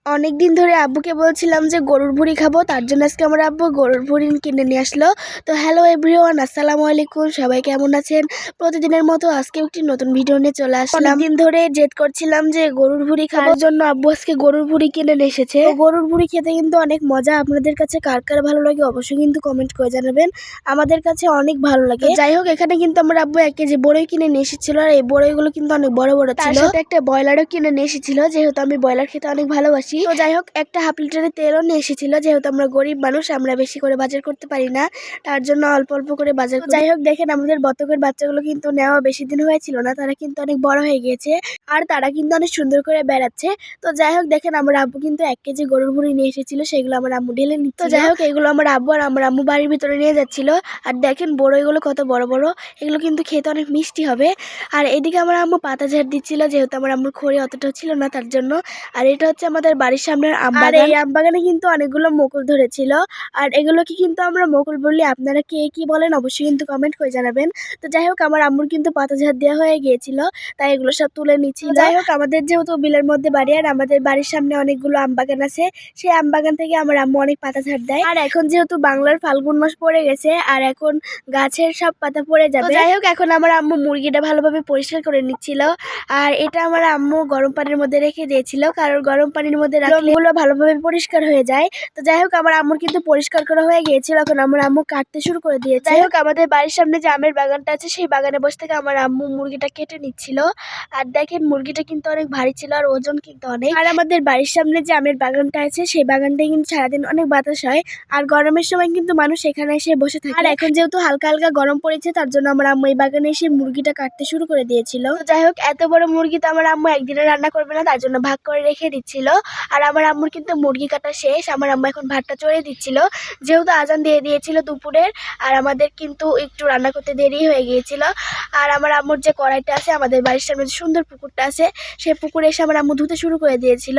অনেকদিন ধরে আব্বুকে বলছিলাম যে গরুর ভুঁড়ি খাবো, তার জন্য আজকে আমার আব্বু গরুর ভুঁড়ি কিনে নিয়ে আসলো। তো হ্যালো এভরিওয়ান, আসসালামু আলাইকুম, সবাই কেমন আছেন? প্রতিদিনের মতো আজকে একটি নতুন ভিডিও নিয়ে চলে আসলাম। অনেকদিন ধরে জেদ করছিলাম যে গরুর ভুঁড়ি খাওয়ার জন্য আব্বু আজকে গরুর ভুঁড়ি কিনে নিয়ে এসেছে। গরুর ভুঁড়ি খেতে কিন্তু অনেক মজা। আপনাদের কাছে কার কার ভালো লাগে অবশ্যই কিন্তু কমেন্ট করে জানাবেন। আমাদের কাছে অনেক ভালো লাগে। যাই হোক, এখানে কিন্তু আমার আব্বু 1 কেজি বড়ই কিনে নিয়ে এসেছিল, আর এই বড়ইগুলো কিন্তু অনেক বড় বড় ছিল। তার সাথে একটা ব্রয়লারও কিনে নিয়ে এসেছিল, যেহেতু আমি ব্রয়লার খেতে অনেক ভালোবাসি। তো যাই হোক, একটা হাফ লিটারের তেলও নিয়ে এসেছিল, যেহেতু আমরা গরিব মানুষ, আমরা বেশি করে বাজার করতে পারি না, তার জন্য অল্প অল্প করে বাজার করি। যাই হোক, দেখেন আমাদের বতকের বাচ্চাগুলো কিন্তু নেওয়া বেশি দিন হয়েছিল না, তারা কিন্তু অনেক বড় হয়ে গিয়েছে, আর তারা কিন্তু অনেক সুন্দর করে বেড়াচ্ছে। তো যাই হোক, দেখেন আমার আব্বু কিন্তু 1 কেজি গরুর ভুঁড়ি নিয়ে এসেছিল, সেগুলো আমার আম্মু ঢেলে নিচ্ছিল। তো যাই হোক, এগুলো আমার আব্বু আর আমার আম্মু বাড়ির ভিতরে নিয়ে যাচ্ছিল। আর দেখেন বড়ইগুলো কত বড় বড়, এগুলো কিন্তু খেতে অনেক মিষ্টি হবে। আর এদিকে আমার আম্মু পাতা ঝাড় দিচ্ছিল, যেহেতু আমার আম্মুর খড়ি অতটাও ছিল না, তার জন্য। আর এটা হচ্ছে আমাদের বাড়ির সামনের আম বাগান। এই আম বাগানে কিন্তু অনেকগুলো মুকুল ধরেছিল, আর এগুলোকে কিন্তু আমরা মুকুল বলি। আপনারা কে কি বলেন অবশ্যই কিন্তু কমেন্ট করে জানাবেন। তো যাই হোক, আমার আম্মুর কিন্তু পাতা ঝাড় দেওয়া হয়ে গিয়েছিল, তাই এগুলো সব তুলে নিচ্ছিল। যাই হোক, আমাদের যেহেতু বিলের মধ্যে বাড়ি, আর আমাদের বাড়ির সামনে অনেকগুলো আম বাগান আছে, সেই আম বাগান থেকে আমার আম্মু অনেক পাতা ঝাড় দেয়। আর এখন যেহেতু বাংলার ফাল্গুন মাস পড়ে গেছে, আর এখন গাছের সব পাতা পড়ে যাবে। যাই হোক, এখন আমার আম্মু মুরগিটা ভালোভাবে পরিষ্কার করে নিচ্ছিল, আর এটা আমার আম্মু গরম পানির মধ্যে রেখে দিয়েছিল, কারণ গরম পানির মধ্যে রাখলে ওগুলো ভালোভাবে পরিষ্কার হয়ে যায়। তো যাই হোক, আমার আম্মুর কিন্তু পরিষ্কার করা হয়ে গিয়েছিল, এখন আমার আম্মু কাটতে শুরু করে দিয়েছে। যাই হোক, আমাদের বাড়ির সামনে যে আমের বাগানটা আছে, সেই বাগানে বসে থেকে আমার আম্মু মুরগিটা কেটে নিচ্ছিল। আর দেখেন মুরগিটা কিন্তু অনেক ভারী ছিল, আর ওজন কিন্তু অনেক। আর আমাদের বাড়ির সামনে যে আমের বাগানটা আছে, সেই বাগানটাই কিন্তু সারাদিন অনেক বাতাস হয়, আর গরমের সময় কিন্তু মানুষ এখানে এসে বসে থাকে। আর এখন যেহেতু হালকা হালকা গরম পড়েছে, তার জন্য আমার আম্মু এই বাগানে এসে মুরগিটা কাটতে শুরু করে দিয়েছিল। যাই হোক, এত বড় মুরগি তো আমার আম্মু একদিনে রান্না করবে না, তার জন্য ভাগ করে রেখে দিচ্ছিল। আর আমার আম্মুর কিন্তু মুরগি কাটা শেষ, আমার আম্মু এখন ভাতটা চড়িয়ে দিচ্ছিল, যেহেতু আজান দিয়ে দিয়েছিল দুপুরের, আর আমাদের কিন্তু একটু রান্না করতে দেরি হয়ে গিয়েছিল। আর আমার আম্মুর যে কড়াইটা আছে, আমাদের বাড়ির সামনে যে সুন্দর পুকুরটা আছে, সেই পুকুরে এসে আমার আম্মু ধুতে শুরু করে দিয়েছিল।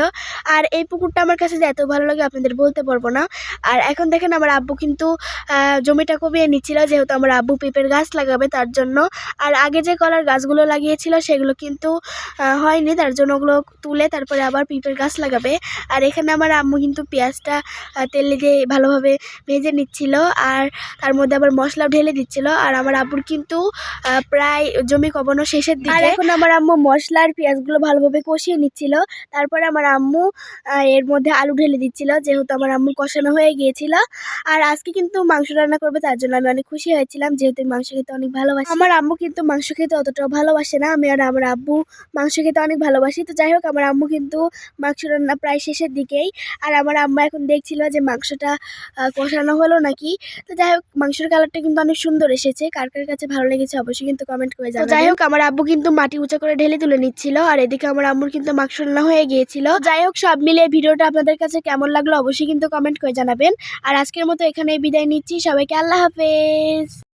আর এই পুকুরটা আমার কাছে যে এত ভালো লাগে আপনাদের বলতে পারবো না। আর এখন দেখেন আমার আব্বু কিন্তু জমিটা কমিয়ে নিচ্ছিল, যেহেতু আমার আব্বু পেঁপের গাছ লাগাবে, তার জন্য। আর আগে যে কলার গাছগুলো লাগিয়েছিল, সেগুলো কিন্তু হয়নি, তার জন্য ওগুলো তুলে তারপরে আবার পিঁপের গাছ লাগাবে। আর এখানে আমার আম্মু কিন্তু পেঁয়াজটা তেলে দিয়ে ভালোভাবে ভেজে নিচ্ছিল, আর তার মধ্যে আবার মশলাও ঢেলে দিচ্ছিল। আর আমার আব্বুর কিন্তু প্রায় জমি কমানো শেষের দিকে। আর এখন আমার আম্মু মশলা আর পেঁয়াজগুলো ভালোভাবে কষিয়ে নিচ্ছিল, তারপরে আমার আম্মু এর মধ্যে আলু ঢেলে দিচ্ছিল, যেহেতু আমার আম্মু কষানো হয়ে গিয়েছিল। আর আজকে কিন্তু মাংস রান্না করবে, তার জন্য আমি অনেক খুশি হয়েছিলাম, যেহেতু মাংস খেতে অনেক ভালোবাসি। আমার আম্মু কিন্তু মাংস খেতে অতটাও ভালোবাসে না, আমি আর আমার আব্বু মাংস খেতে অনেক ভালোবাসি। তো যাই হোক, আমার আম্মু কিন্তু মাংস রান্না প্রায় শেষের দিকেই, আর আমার আম্মা এখন দেখছিল যে মাংসটা কষানো হলো নাকি। তো যাই হোক, মাংসের কালারটা কিন্তু অনেক সুন্দর এসেছে, কার কার কাছে ভালো লেগেছে অবশ্যই কিন্তু কমেন্ট করে জানাবেন। যাই হোক, আমার আব্বু কিন্তু মাটি উঁচা করে ঢেলে তুলে নিচ্ছিল, আর এদিকে আমার আম্মুর কিন্তু মাংস রান্না হয়ে গিয়েছিল। যাই হোক, সব মিলে ভিডিওটা আপনাদের কাছে কেমন লাগলো অবশ্যই কিন্তু কমেন্ট করে জানাবেন। আর আজকের মতো এখানেই বিদায় নিচ্ছি, সবাইকে আল্লাহ হাফেজ।